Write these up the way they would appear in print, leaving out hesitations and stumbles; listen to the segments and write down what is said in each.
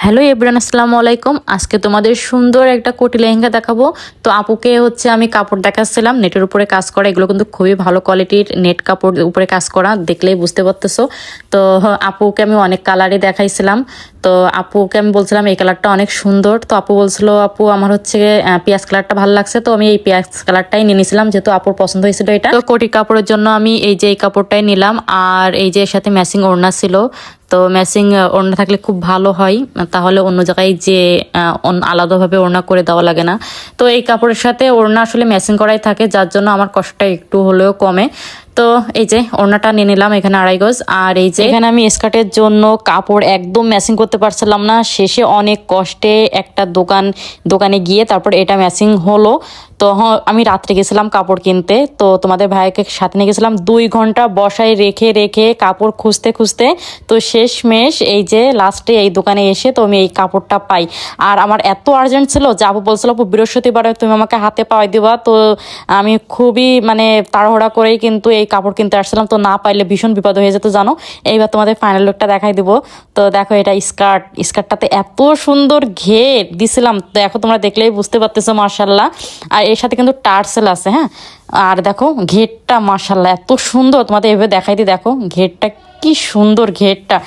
Hello everyone, আসসালামু আলাইকুম। আজকে তোমাদের সুন্দর একটা কোটি লেহেঙ্গা দেখাবো। তো আপুকে আমি কাপড় দেখাচ্ছিলাম, নেটের উপরে কাজ করা। এগুলো কিন্তু খুবই ভালো কোয়ালিটির নেট কাপড় উপরে কাজ করা, দেখলেই বুঝতে পারতেছো। তো আপুকে আমি অনেক কালারই দেখাইছিলাম। তো আপুকে আমি বলছিলাম এই কালারটা অনেক সুন্দর। তো আপু বলছিল আপু আমার পেঁয়াজ কালারটা ভালো লাগছে। তো আমি এই পেঁয়াজ কালারটাই নিয়ে নিয়েছিলাম, যেহেতু আপুর পছন্দ হয়েছিল এটা। তো কোটি কাপড়ের জন্য আমি এই কাপড়টাই নিলাম। আর এই যে এর সাথে ম্যাচিং ওড়না ছিল। তো ম্যাচিং ওড়না থাকলে খুব ভালো হয়, তাহলে অন্য জায়গায় যে আলাদাভাবে ওড়না করে দেওয়া লাগে না। তো এই কাপড়ের সাথে ওড়না আসলে ম্যাচিং করাই থাকে, যার জন্য আমার কষ্টটা একটু হলেও কমে। তো এই যে ওড়নাটা নিয়ে নিলাম, এখানে 2.5 গজ। আর এই যে এখানে আমি স্কার্টের জন্য কাপড় একদম ম্যাচিং করতে পারছিলাম না, শেষে অনেক কষ্টে একটা দোকানে গিয়ে তারপর এটা ম্যাচিং হলো। তো আমি রাত্রে গেছিলাম কাপড় কিনতে। তো তোমাদের ভাইকে সাথে নিয়ে গেছিলাম, 2 ঘন্টা বসায় রেখে রেখে কাপড় খুঁজতে খুঁজতে তো শেষমেশ এই যে লাস্টে এই দোকানে এসে তো আমি এই কাপড়টা পাই। আর আমার এত আর্জেন্ট ছিল যে আপু বলছিল আপু বৃহস্পতিবারে তুমি আমাকে হাতে পাওয়াই দিবা। তো আমি খুবই তাড়াহুড়া করেই কিন্তু এই কাপড় কিনতে আসছিলাম। তো না পাইলে ভীষণ বিপদ হয়ে যেত জানো। এইবার তোমাদের ফাইনাল লুকটা দেখাই দিব। তো দেখো এটা স্কার্টটাতে এত সুন্দর ঘের দিছিলাম, দেখো তোমরা দেখলেই বুঝতে পারতেছো মাশাআল্লাহ। আর এর সাথে কিন্তু টার্সেল আছে, হ্যাঁ। আর দেখো ঘেরটা মাশাআল্লাহ এত সুন্দর, তোমাদের এভাবে দেখাই দিই, দেখো ঘেরটা কি সুন্দর ঘেরটা।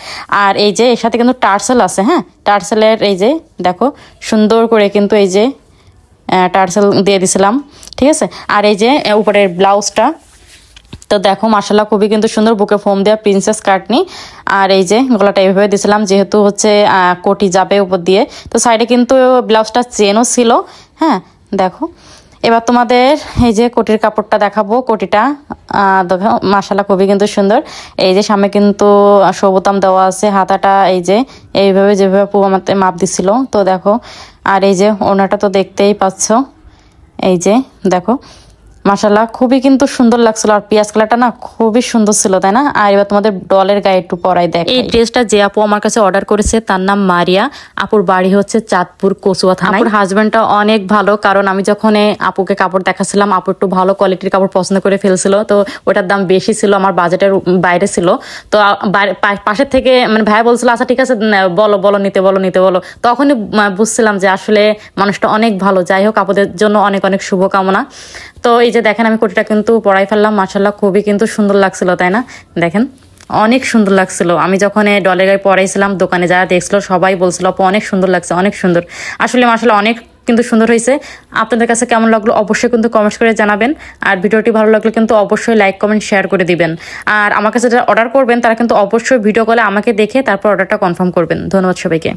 আর এই যে এর সাথে কিন্তু টার্সেল আছে, হ্যাঁ। টার্সেলের এই যে দেখো সুন্দর করে কিন্তু এই যে টার্সেল দিয়ে দিছিলাম, ঠিক আছে। আর এই যে উপরের ব্লাউজটা তো দেখো মাশাআল্লাহ খুবই কিন্তু সুন্দর, বুকে ফোম দেওয়া প্রিন্সেস কাটনি। আর এই যে গলাটা এইভাবে দিয়েছিলাম, যেহেতু কোটি যাবে উপর দিয়ে। তো সাইডে কিন্তু ব্লাউজটা চেনও ছিল, হ্যাঁ। দেখো এবার তোমাদের এই যে কোটির কাপড়টা দেখাবো। কোটিটা দেখো মাশাআল্লাহ খুবই কিন্তু সুন্দর। এই যে সামনে কিন্তু সবুতাম দেওয়া আছে, হাতাটা এই যে এইভাবে যেভাবে আপু আমাকে মাপ দিছিল। তো দেখো আর এই যে ওড়নাটা তো দেখতেই পাচ্ছ, এই যে দেখো মাশাআল্লাহ খুবই কিন্তু সুন্দর লাগছিল। আর পেঁয়াজ কালারটা না খুবই সুন্দর ছিল, তাই না? আর এবার তোমাদের ডলের গায়ে একটু পরাই দেখ। এই ড্রেসটা যে আপু আমার কাছে অর্ডার করেছে তার নাম মারিয়া। আপুর বাড়ি চাঁদপুর কচুয়া থানায়। আপুর হাজবেন্ডটা অনেক ভালো, কারণ আমি যখন আপুকে কাপড় দেখাচ্ছিলাম আপু একটু ভালো কোয়ালিটির কাপড় পছন্দ করে ফেলছিল। তো ওটার দাম বেশি ছিল, আমার বাজেটের বাইরে ছিল। তো পাশের থেকে ভাইয়া বলছিল আচ্ছা ঠিক আছে বলো নিতে বলো। তখনই বুঝছিলাম যে আসলে মানুষটা অনেক ভালো। যাই হোক আপুদের জন্য অনেক অনেক শুভকামনা। তো এই যে দেখেন আমি কোটিটা কিন্তু পরাই ফেললাম, মাশাআল্লাহ খুবই কিন্তু সুন্দর লাগছিল, তাই না? দেখেন অনেক সুন্দর লাগছিল। আমি যখন ডলের গায়ে পরাইছিলাম, দোকানে যারা দেখছিল সবাই বলছিল আপু অনেক সুন্দর লাগছে, অনেক সুন্দর। আসলে মাশাআল্লাহ অনেক কিন্তু সুন্দর হয়েছে। আপনাদের কাছে কেমন লাগলো অবশ্যই কিন্তু কমেন্টস করে জানাবেন। আর ভিডিওটি ভালো লাগলে কিন্তু অবশ্যই লাইক কমেন্ট শেয়ার করে দিবেন। আর আমার কাছে যারা অর্ডার করবেন তারা কিন্তু অবশ্যই ভিডিও কলে আমাকে দেখে তারপর অর্ডারটা কনফার্ম করবেন। ধন্যবাদ সবাইকে।